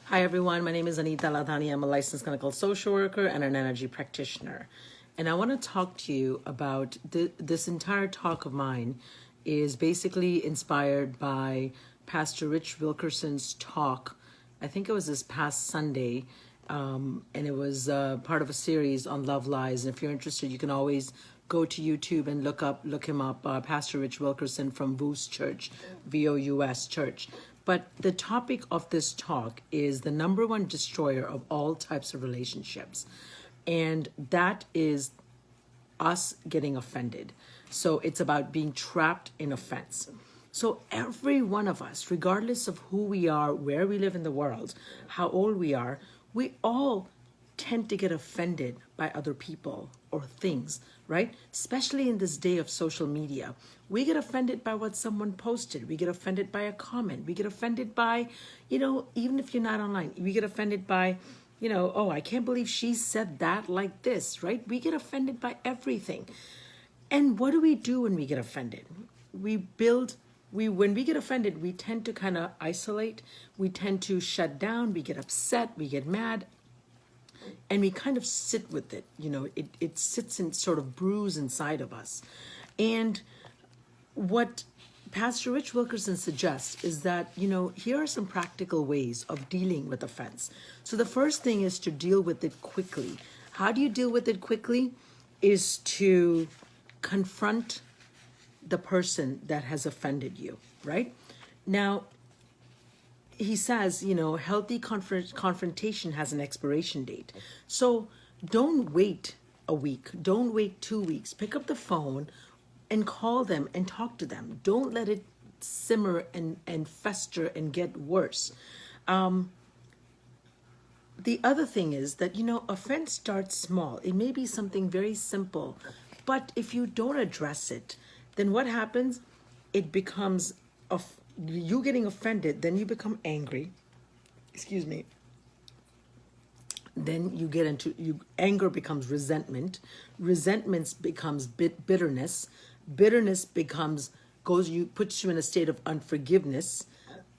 Hi, everyone. My name is Anita Ladhani. I'm a licensed clinical social worker and an energy practitioner. And I want to talk to you about this entire talk of mine is basically inspired by Pastor Rich Wilkerson's talk. I think it was this past Sunday, and it was part of a series on love lies. And if you're interested, you can always go to YouTube and look him up, Pastor Rich Wilkerson from Vous Church, VOUS Church. But the topic of this talk is the number one destroyer of all types of relationships. And that is us getting offended. So it's about being trapped in offense. So every one of us, regardless of who we are, where we live in the world, how old we are, we all tend to get offended by other people or things, right? Especially in this day of social media. We get offended by what someone posted. We get offended by a comment. We get offended by, even if you're not online, we get offended by, oh, I can't believe she said that like this, right? We get offended by everything. And what do we do when we get offended? When we get offended, we tend to kind of isolate. We tend to shut down. We get upset. We get mad. And we kind of sit with it. It sits and sort of brews inside of us. And what Pastor Rich Wilkerson suggests is that, here are some practical ways of dealing with offense. So the first thing is to deal with it quickly. How do you deal with it quickly? Is to confront the person that has offended you, right? Now, he says, healthy confrontation has an expiration date. So don't wait a week. Don't wait 2 weeks. Pick up the phone and call them and talk to them. Don't let it simmer and fester and get worse. The other thing is that, offense starts small. It may be something very simple, but if you don't address it, then what happens? It becomes you getting offended, then you become angry. Excuse me. Then you get into anger becomes resentment. Resentment becomes bitterness. Bitterness puts you in a state of unforgiveness.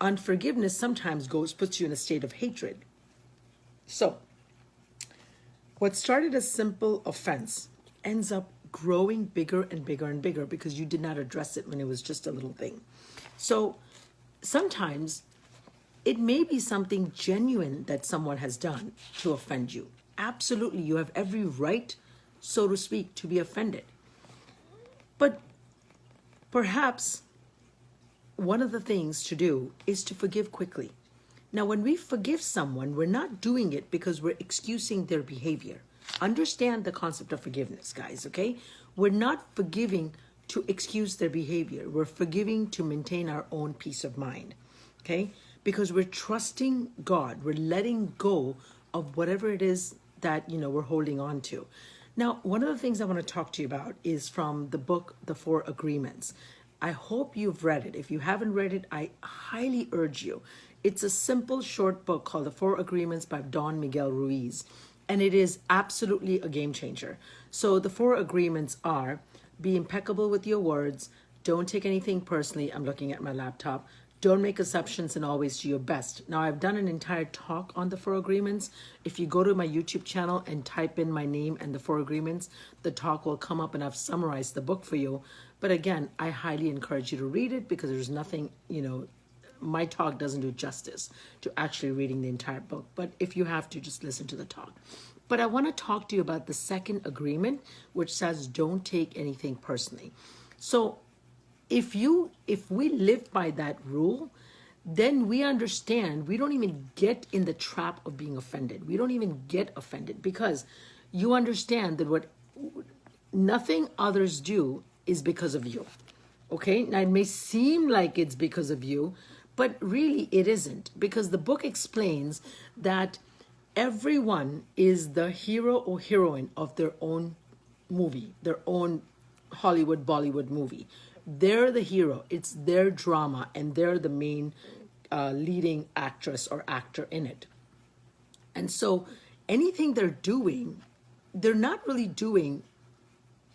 Unforgiveness sometimes puts you in a state of hatred. So, what started as simple offense ends up growing bigger and bigger and bigger because you did not address it when it was just a little thing. So sometimes it may be something genuine that someone has done to offend you. Absolutely, you have every right, so to speak, to be offended. But perhaps one of the things to do is to forgive quickly. Now, when we forgive someone, we're not doing it because we're excusing their behavior. Understand the concept of forgiveness, guys, okay? We're not forgiving to excuse their behavior. We're forgiving to maintain our own peace of mind, okay? Because we're trusting God. We're letting go of whatever it is that, we're holding on to. Now, one of the things I want to talk to you about is from the book, The Four Agreements. I hope you've read it. If you haven't read it, I highly urge you. It's a simple, short book called The Four Agreements by Don Miguel Ruiz. And it is absolutely a game changer. So the four agreements are: be impeccable with your words, don't take anything personally. I'm looking at my laptop. Don't make assumptions and always do your best. Now, I've done an entire talk on the four agreements. If you go to my YouTube channel and type in my name and the four agreements, the talk will come up and I've summarized the book for you. But again, I highly encourage you to read it because there's nothing, my talk doesn't do justice to actually reading the entire book. But if you have to, just listen to the talk. But I want to talk to you about the second agreement, which says don't take anything personally. So if we live by that rule, then we understand we don't even get in the trap of being offended. We don't even get offended because you understand that nothing others do is because of you. Okay? Now, it may seem like it's because of you, but really it isn't, because the book explains that everyone is the hero or heroine of their own movie, their own Hollywood, Bollywood movie. They're the hero. It's their drama, and they're the main leading actress or actor in it. And so anything they're doing, they're not really doing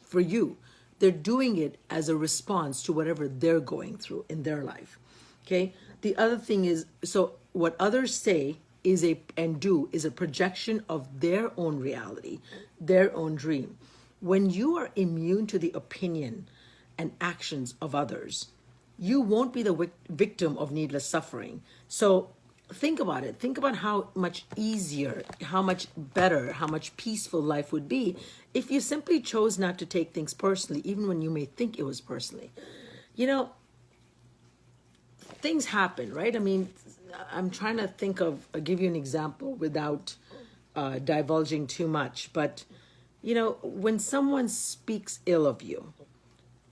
for you. They're doing it as a response to whatever they're going through in their life. Okay? The other thing is, so what others say is a projection of their own reality, their own dream. When you are immune to the opinion and actions of others, you won't be the victim of needless suffering. So think about it. Think about how much easier, how much better, how much peaceful life would be if you simply chose not to take things personally, even when you may think it was personally. You know, things happen, right? I mean, I'm trying to think of, give you an example without divulging too much. But, you know, when someone speaks ill of you,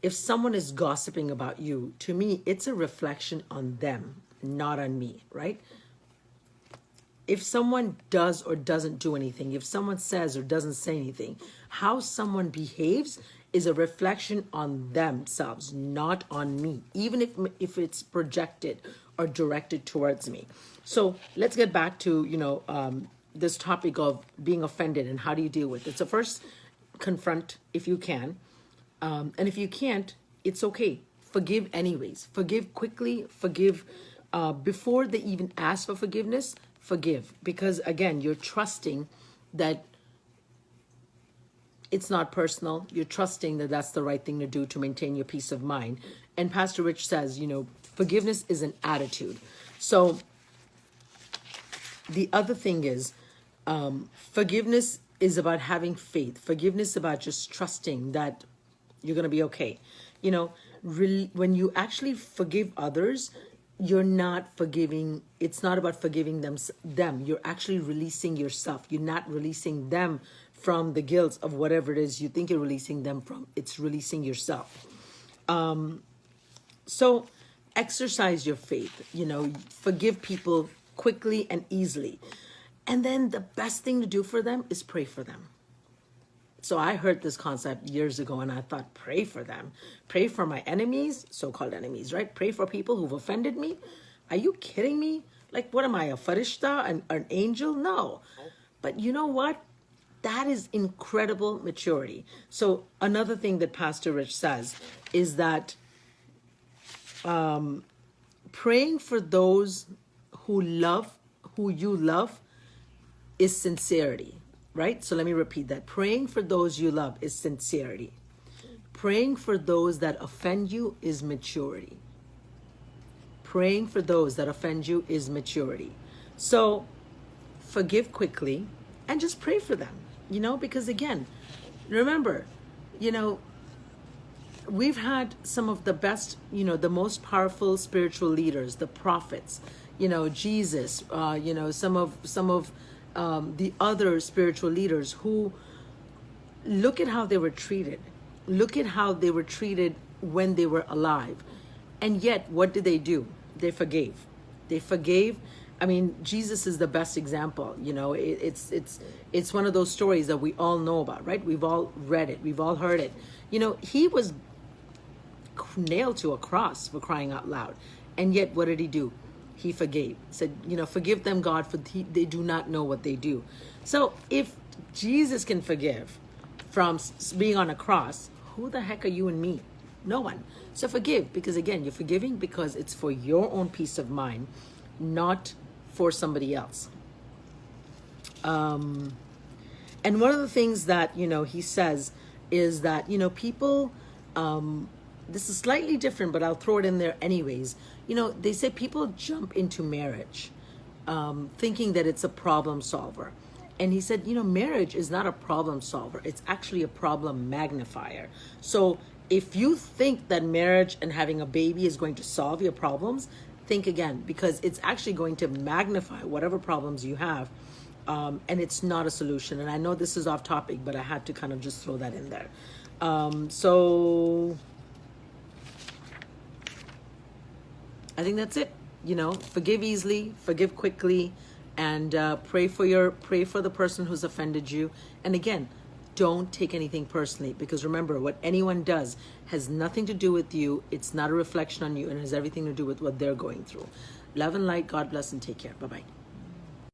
if someone is gossiping about you, to me, it's a reflection on them, not on me, right? If someone does or doesn't do anything, if someone says or doesn't say anything, how someone behaves is a reflection on themselves, not on me, even if it's projected or directed towards me. So let's get back to, you know, this topic of being offended and how do you deal with it. So first, confront if you can. And if you can't, it's okay. Forgive anyways. Forgive quickly. Forgive before they even ask for forgiveness. Forgive. Because again, you're trusting that it's not personal. You're trusting that that's the right thing to do to maintain your peace of mind. And Pastor Rich says, you know, forgiveness is an attitude. So the other thing is, forgiveness is about having faith. Forgiveness is about just trusting that you're going to be okay. You know, when you actually forgive others, you're not forgiving. It's not about forgiving them. You're actually releasing yourself. You're not releasing them from the guilt of whatever it is you think you're releasing them from. It's releasing yourself. So exercise your faith. You know, forgive people quickly and easily. And then the best thing to do for them is pray for them. So I heard this concept years ago and I thought, pray for them. Pray for my enemies, so-called enemies, right? Pray for people who've offended me. Are you kidding me? Like, what am I, a farishta, an angel? No. But you know what? That is incredible maturity. So another thing that Pastor Rich says is that praying for those who you love is sincerity. Right? So let me repeat that. Praying for those you love is sincerity. Praying for those that offend you is maturity. Praying for those that offend you is maturity. So forgive quickly and just pray for them, you know, because again, remember, you know, we've had some of the best, you know, the most powerful spiritual leaders, the prophets, you know, Jesus, you know, some of the other spiritual leaders who, look at how they were treated. Look at how they were treated when they were alive. And yet, what did they do? They forgave. They forgave. I mean, Jesus is the best example. You know, it's one of those stories that we all know about, right? We've all read it. We've all heard it. You know, he was nailed to a cross, for crying out loud. And yet, what did he do? He forgave. Said, you know, forgive them, God, for they do not know what they do. So if Jesus can forgive from being on a cross, who the heck are you and me? No one. So forgive, because again, you're forgiving because it's for your own peace of mind, not for somebody else. And one of the things that, you know, he says is that, you know, people, this is slightly different, but I'll throw it in there anyways. You know, they say people jump into marriage thinking that it's a problem solver. And he said, you know, marriage is not a problem solver. It's actually a problem magnifier. So if you think that marriage and having a baby is going to solve your problems, think again, because it's actually going to magnify whatever problems you have. And it's not a solution. And I know this is off topic, but I had to kind of just throw that in there. So I think that's it. You know, forgive easily, forgive quickly, and pray for the person who's offended you. And again, don't take anything personally, because remember, what anyone does has nothing to do with you. It's not a reflection on you, and has everything to do with what they're going through. Love and light. God bless and take care. Bye-bye.